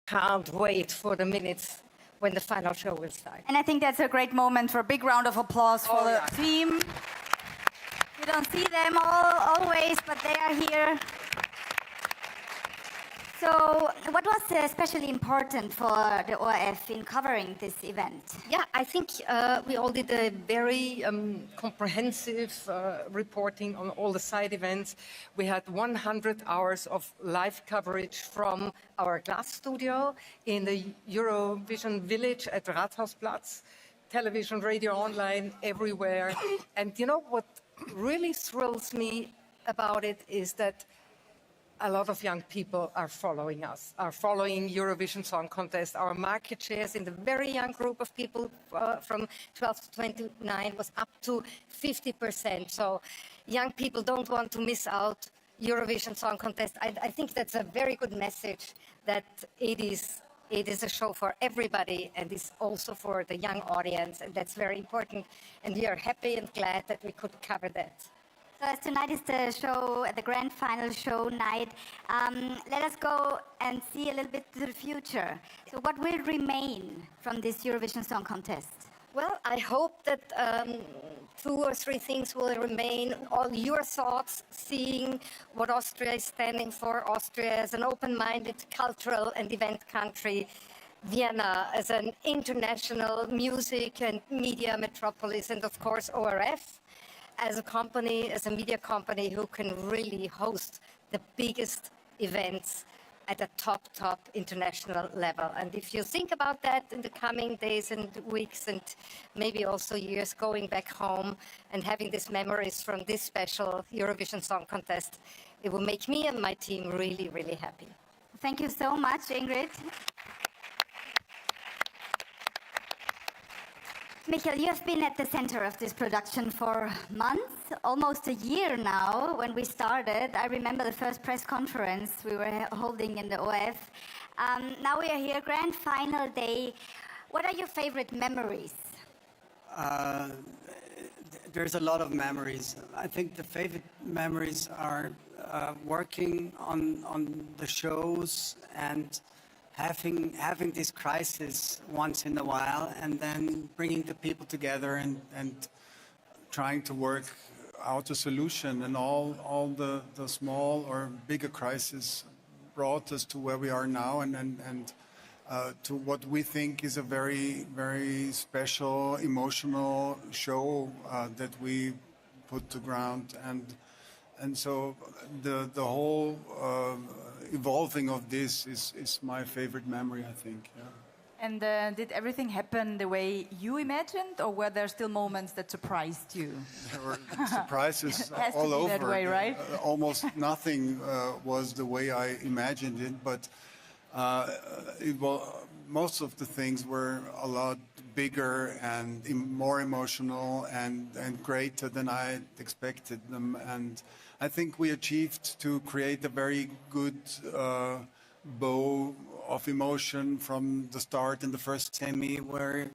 can't wait for the minutes when the final show will start. And I think that's a great moment for a big round of applause for the team. You don't see them always, but they are here. So, what was especially important for the ORF in covering this event? Yeah, I think we all did a very comprehensive reporting on all the side events. We had 100 hours of live coverage from our glass studio in the Eurovision village at Rathausplatz, television, radio, online, everywhere. And you know what really thrills me about it is that a lot of young people are following us, are following Eurovision Song Contest. Our market shares in the very young group of people from 12 to 29 was up to 50%. So young people don't want to miss out Eurovision Song Contest. I think that's a very good message that it is a show for everybody and is also for the young audience, and that's very important. And we are happy and glad that we could cover that. So as tonight is the show, the grand final show night, let us go and see a little bit to the future. So what will remain from this Eurovision Song Contest? Well, I hope that 2 or 3 things will remain. All your thoughts, seeing what Austria is standing for, Austria as an open-minded cultural and event country, Vienna as an international music and media metropolis, and of course ORF as a company, as a media company who can really host the biggest events at a top international level. And if you think about that in the coming days and weeks and maybe also years, going back home and having these memories from this special Eurovision Song Contest, it will make me and my team really, really happy. Thank you so much, Ingrid. Michael, you have been at the center of this production for months, almost a year now. When we started, I remember the first press conference we were holding in the OF. Now we are here, grand final day. What are your favorite memories? There's a lot of memories. I think the favorite memories are working on the shows and having this crisis once in a while, and then bringing the people together and trying to work out a solution. And all the small or bigger crises brought us to where we are now, and to what we think is a very, very special, emotional show that we put to ground. And so the whole evolving of this is my favorite memory, I think. Yeah. And did everything happen the way you imagined, or were there still moments that surprised you? There were surprises Has to all be over. that way, right? Almost nothing was the way I imagined it, but most of the things were a lot bigger and more emotional and greater than I expected them. And I think we achieved to create a very good bow of emotion from the start in the first semi, where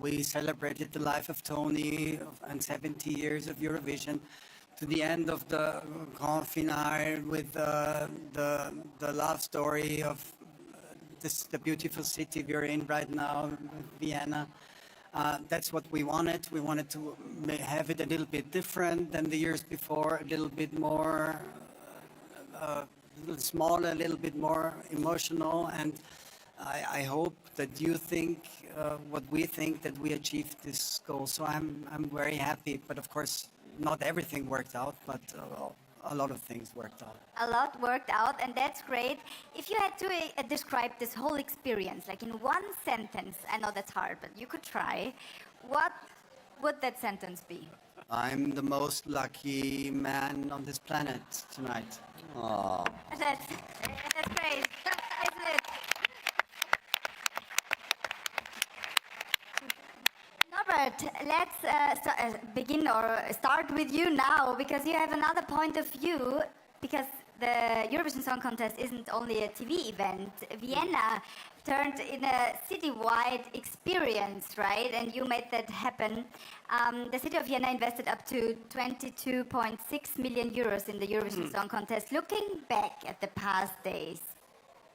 we celebrated the life of Tony and 70 years of Eurovision, to the end of the grand finale with the love story of the beautiful city we're in right now, Vienna. That's what we wanted. We wanted to have it a little bit different than the years before, a little bit more a little smaller, a little bit more emotional. And I hope that you think what we think, that we achieved this goal. So I'm very happy. But of course, not everything worked out, but a lot of things worked out. A lot worked out, and that's great. If you had to describe this whole experience, like in one sentence, I know that's hard, but you could try, what would that sentence be? I'm the most lucky man on this planet tonight. Aww. That's great, isn't it? Norbert, let's begin or start with you now, because you have another point of view, because the Eurovision Song Contest isn't only a TV event. Vienna turned in a citywide experience, right? And you made that happen. The city of Vienna invested up to 22.6 million euros in the Eurovision Song Contest. Looking back at the past days,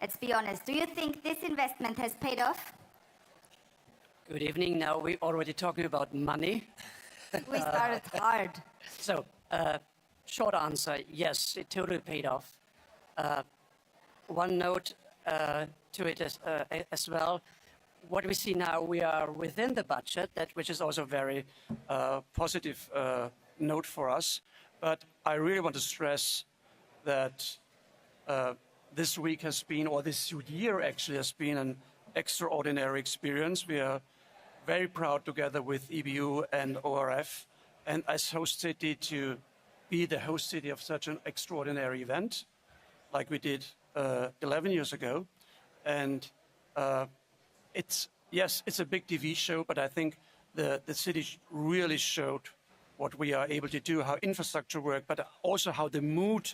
Let's be honest. Do you think this investment has paid off? Good evening. Now we're already talking about money. We started hard. So, short answer, yes, it totally paid off. One note to it as well. What we see now, we are within the budget, which is also a very positive note for us. But I really want to stress that this week has been, or this year actually has been an extraordinary experience. We are very proud together with EBU and ORF, and as host city to be the host city of such an extraordinary event, like we did 11 years ago. And it's a big TV show, but I think the city really showed what we are able to do, how infrastructure worked, but also how the mood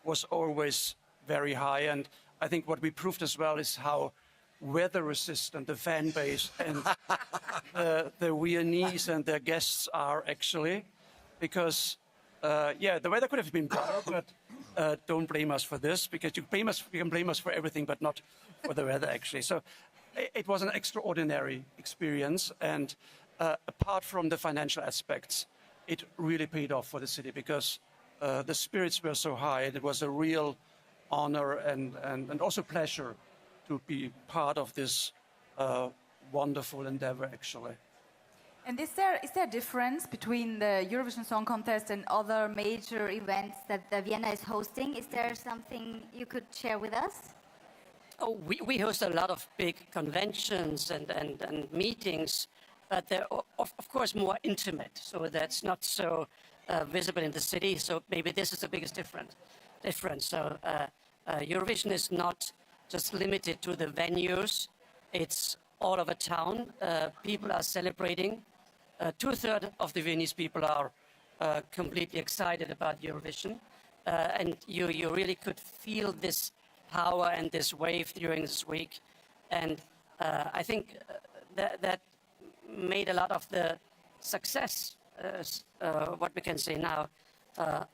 was always very high. And I think what we proved as well is how weather resistant the fan base and the Viennese and their guests are actually, because the weather could have been better, but don't blame us for this, because you can blame us for everything, but not for the weather actually. So it was an extraordinary experience, and apart from the financial aspects, it really paid off for the city, because the spirits were so high. It was a real honor and also pleasure to be part of this wonderful endeavor, actually. And is there a difference between the Eurovision Song Contest and other major events that Vienna is hosting? Is there something you could share with us? Oh, we host a lot of big conventions and meetings, but they're of course more intimate, so that's not so visible in the city. So maybe this is the biggest difference. So Eurovision is not just limited to the venues. It's all over town. People are celebrating. 2/3 of the Viennese people are completely excited about Eurovision. And you really could feel this power and this wave during this week. And I think that made a lot of the success, what we can say now,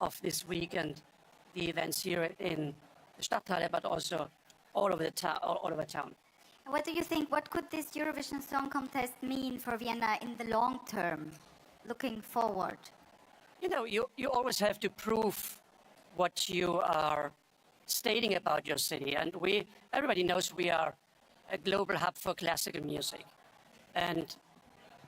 of this week and the events here in the Stadthalle, but also all over town. What do you think? What could this Eurovision Song Contest mean for Vienna in the long term, looking forward? You know, you always have to prove what you are stating about your city. And everybody knows we are a global hub for classical music. And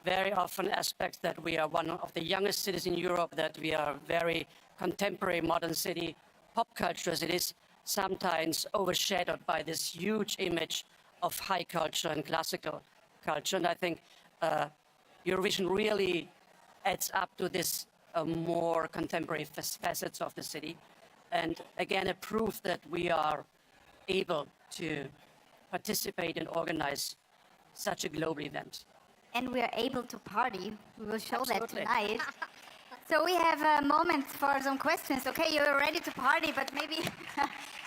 very often aspects that we are one of the youngest cities in Europe, that we are very contemporary, modern city. Pop culture as it is sometimes overshadowed by this huge image of high culture and classical culture. And I think Eurovision really adds up to this more contemporary facets of the city. And again, a proof that we are able to participate and organize such a global event. And we are able to party. We will show Absolutely. that tonight. So we have a moment for some questions. Okay, you're ready to party, but maybe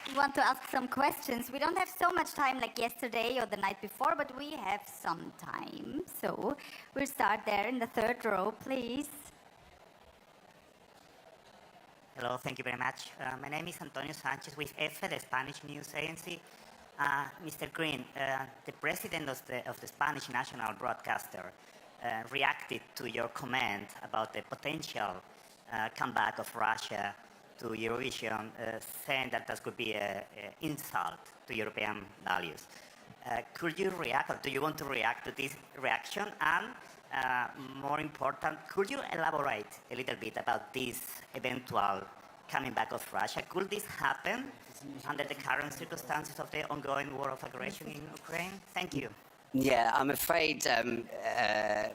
you want to ask some questions. We don't have so much time like yesterday or the night before, but we have some time. So we'll start there in the third row, please. Hello, thank you very much. My name is Antonio Sanchez with EFE, the Spanish news agency. Mr. Green, the president of the Spanish national broadcaster reacted to your comment about the potential comeback of Russia to Eurovision, saying that this could be an insult to European values. Could you react, or do you want to react to this reaction? And more important, could you elaborate a little bit about this eventual coming back of Russia? Could this happen under the current circumstances of the ongoing war of aggression in Ukraine? Thank you. Yeah, I'm afraid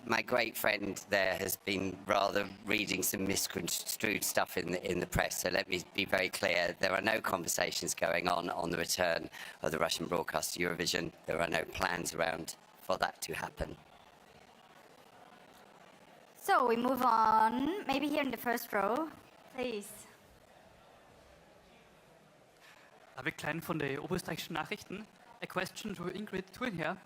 my great friend there has been rather reading some misconstrued stuff in the press. So let me be very clear. There are no conversations going on the return of the Russian broadcast to Eurovision. There are no plans around for that to happen. So we move on, maybe here in the first row, please. David Klein von den Oberösterreichischen Nachrichten. A question to Ingrid Thun here.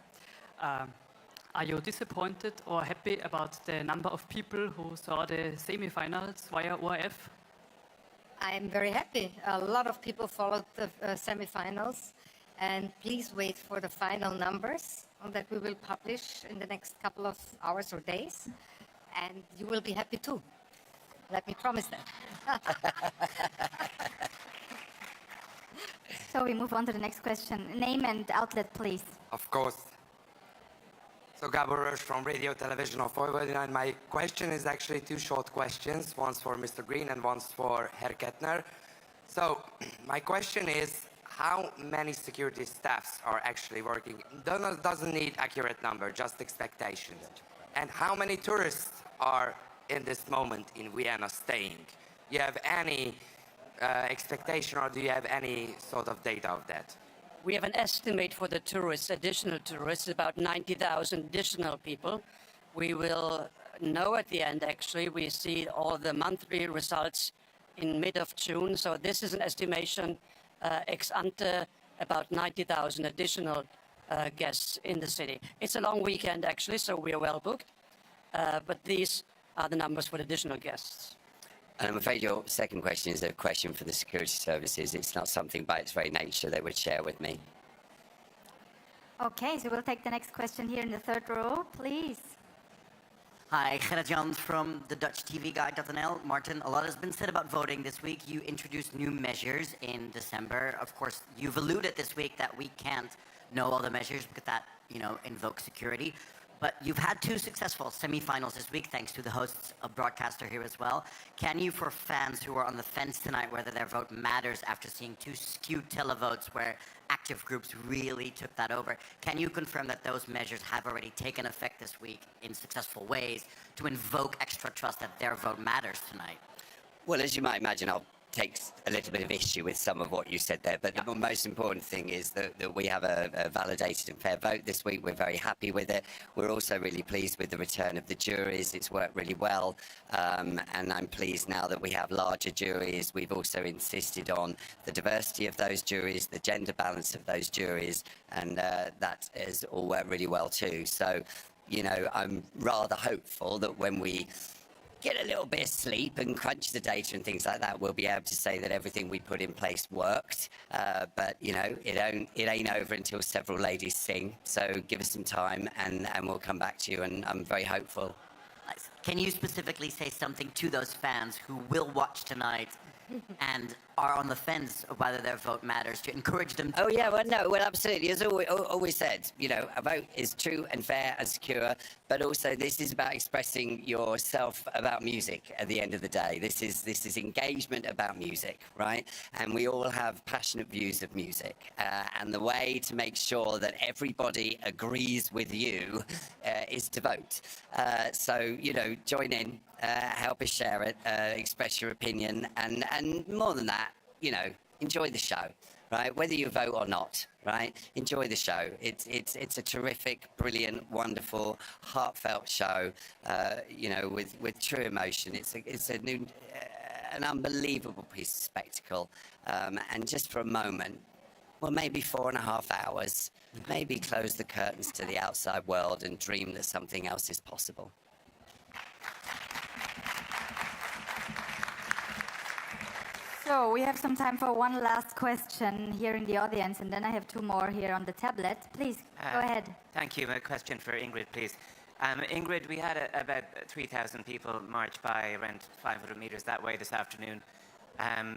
Are you disappointed or happy about the number of people who saw the semi-finals via ORF? I'm very happy. A lot of people followed the semi-finals, And please wait for the final numbers that we will publish in the next couple of hours or days. And you will be happy too. Let me promise that. So we move on to the next question. Name and outlet, please. Of course. So Gabor Roche from Radio Television of Vojvodina, and my question is actually two short questions. One's for Mr. Green and one's for Herr Kettner. So my question is, how many security staffs are actually working? Doesn't need accurate number, just expectations. And how many tourists are in this moment in Vienna staying? You have any expectation, or do you have any sort of data of that? We have an estimate for the tourists, additional tourists, about 90,000 additional people. We will know at the end, actually. We see all the monthly results in mid of June. So this is an estimation ex ante, about 90,000 additional guests in the city. It's a long weekend, actually, so we are well booked. But these are the numbers for the additional guests. And I'm afraid your second question is a question for the security services. It's not something by its very nature they would share with me. Okay, so we'll take the next question here in the third row, please. Hi, Gerrit-Jan from the Dutch TV Guide.nl. Martin, a lot has been said about voting this week. You introduced new measures in December. Of course, you've alluded this week that we can't know all the measures because that, invokes security. But you've had two successful semi-finals this week, thanks to the hosts, a broadcaster here as well. Can you, for fans who are on the fence tonight, whether their vote matters after seeing two skewed televotes where active groups really took that over, can you confirm that those measures have already taken effect this week in successful ways to invoke extra trust that their vote matters tonight? Well, as you might imagine, I'll take a little bit of issue with some of what you said there, but the most important thing is that we have a validated and fair vote this week. We're very happy with it. We're also really pleased with the return of the juries. It's worked really well, and I'm pleased now that we have larger juries. We've also insisted on the diversity of those juries, the gender balance of those juries, and that has all worked really well too. So, I'm rather hopeful that when we get a little bit of sleep and crunch the data and things like that, we'll be able to say that everything we put in place worked. But, it ain't over until several ladies sing. So give us some time and we'll come back to you, and I'm very hopeful. Can you specifically say something to those fans who will watch tonight and are on the fence of whether their vote matters, to encourage them to... Oh, yeah, well, absolutely. As always said, a vote is true and fair and secure, but also this is about expressing yourself about music at the end of the day. This is engagement about music, right? And we all have passionate views of music. And the way to make sure that everybody agrees with you is to vote. So, join in, help us share it, express your opinion, and more than that, enjoy the show, right? Whether you vote or not, right? Enjoy the show. It's a terrific, brilliant, wonderful, heartfelt show, with true emotion. It's a new, an unbelievable piece of spectacle. And just for a moment, well, maybe 4.5 hours, maybe close the curtains to the outside world and dream that something else is possible. So we have some time for one last question here in the audience, and then I have two more here on the tablet. Please, go ahead. Thank you. A question for Ingrid, please. Ingrid, we had about 3,000 people march by around 500 meters that way this afternoon,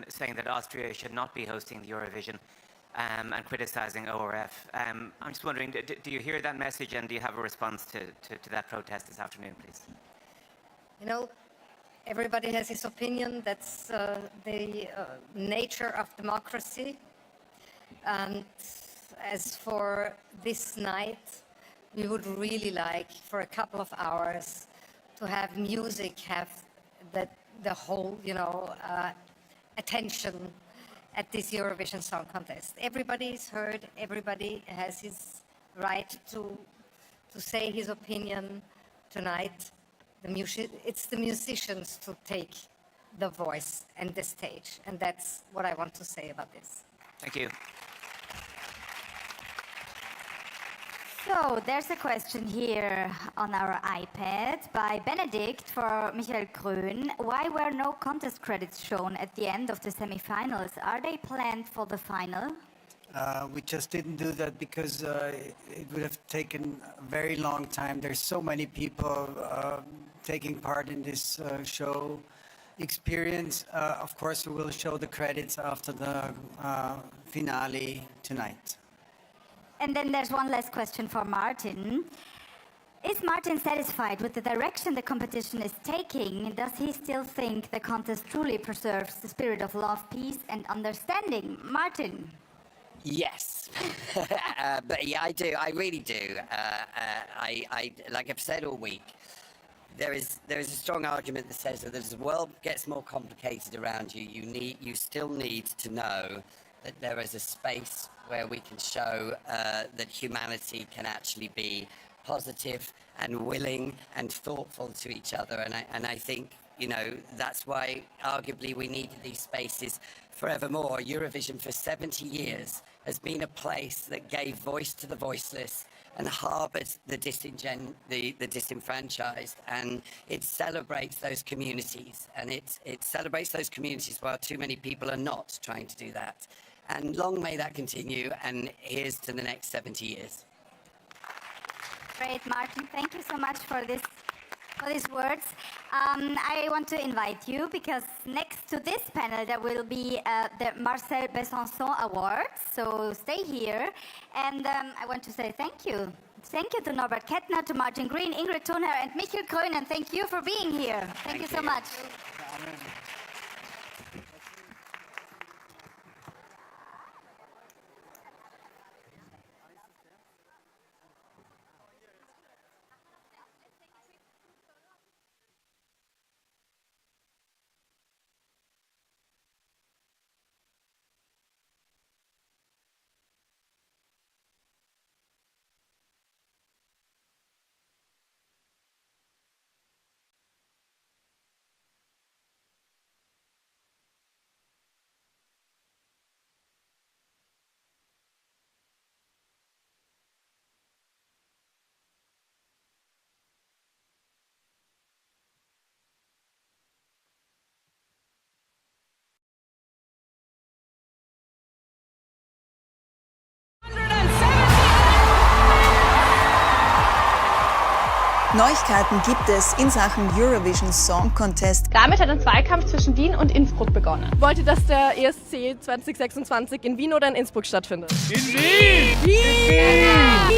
saying that Austria should not be hosting the Eurovision and criticizing ORF. I'm just wondering, do you hear that message, and do you have a response to that protest this afternoon, please? Everybody has his opinion. That's the nature of democracy. And as for this night, we would really like, for a couple of hours, to have music have the whole, attention at this Eurovision Song Contest. Everybody is heard. Everybody has his right to say his opinion tonight. It's the musicians to take the voice and the stage, and that's what I want to say about this. Thank you. So there's a question here on our iPad by Benedict for Michael Grün. Why were no contest credits shown at the end of the semi-finals? Are they planned for the final? We just didn't do that because it would have taken a very long time. There's so many people taking part in this show experience. Of course, we will show the credits after the finale tonight. And then there's one last question for Martin. Is Martin satisfied with the direction the competition is taking? Does he still think the contest truly preserves the spirit of love, peace, and understanding? Martin? Yes, but yeah, I do. I really do. I like I've said all week. There is a strong argument that says that as the world gets more complicated around you, you still need to know that there is a space where we can show that humanity can actually be positive and willing and thoughtful to each other. And I think, that's why arguably we needed these spaces forevermore. Eurovision for 70 years has been a place that gave voice to the voiceless and harboured the disenfranchised, and it celebrates those communities, and it celebrates those communities while too many people are not trying to do that. And long may that continue, and here's to the next 70 years. Great, Martin. Thank you so much for these words. I want to invite you, because next to this panel there will be the Marcel Besançon Awards, so stay here. And I want to say thank you. Thank you to Norbert Kettner, to Martin Green, Ingrid Thunherr, and Michael Grönen. Thank you for being here. Thank you so much. Neuigkeiten gibt es in Sachen Eurovision Song Contest. Damit hat ein Zweikampf zwischen Wien und Innsbruck begonnen. Wollt ihr, dass der ESC 2026 in Wien oder in Innsbruck stattfindet? In Wien! Vienna!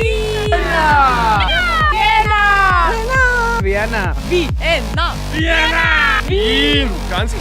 Vienna! Vienna! Vienna! Vienna! Wien! Ganz klar.